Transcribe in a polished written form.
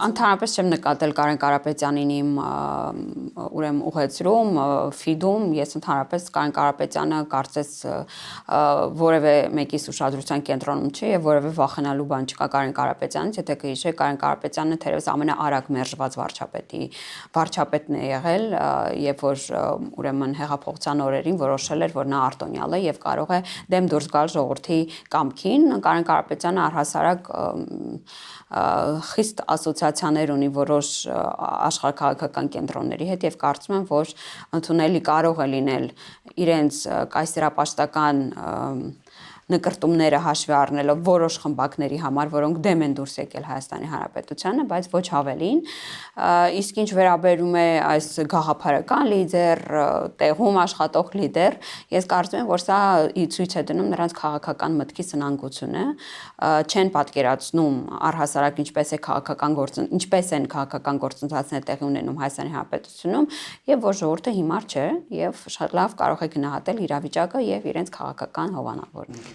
Ընդհանրապես չեմ նկատել Կարեն Կարապետյանին իմ ուրեմն ուղեցրում, ֆիդում, ես ընդհանրապես Կարեն Կարապետյանը կարծես որևէ մեկիս ուշադրության կենտրոնում չի եւ որևէ վախենալու բան չկա Կարեն Կարապետյանից, եթե կհիշեք Կարեն Կարապետյանը թերևս ամենաարագ մերժված վարչապետն է եղել, երբ որ ուրեմն հեղափոխության օրերին որոշել էր, որ նա արտոնյալ է եւ կարող է դեմ դուրս գալ ժողովրդի կամքին, Կարեն Կարապետյանը առհասարակ խիստ ասոցիացիաներ ունի որոշ աշխարհաքաղաքական կենտրոնների հետ եւ կարծում եմ, որ ընդունելի կարող է լինել իրենց կայսերապաշտական նկրտումները հաշվի առնելով որոշ խմբակների համար, որոնք դեմ են դուրս եկել Հայաստանի Հանրապետությանը, բայց ոչ ավելին, իսկ ինչ վերաբերում է այս գաղափարական լիդեր, տեղում աշխատող լիդեր, ես կարծում եմ, որ սա ցույց է դնում նրանց քաղաքական մտքի սնանկությունը, չեն պատկերացնում առհասարակ ինչպես են քաղաքական գործընթացները տեղի ունենում Հայաստանի Հանրապետությունում եւ որ ժողովուրդը հիմար չէ եւ շատ լավ կարող է գնահատել իրավիճակը եւ իրենց քաղաքական հովանավորները։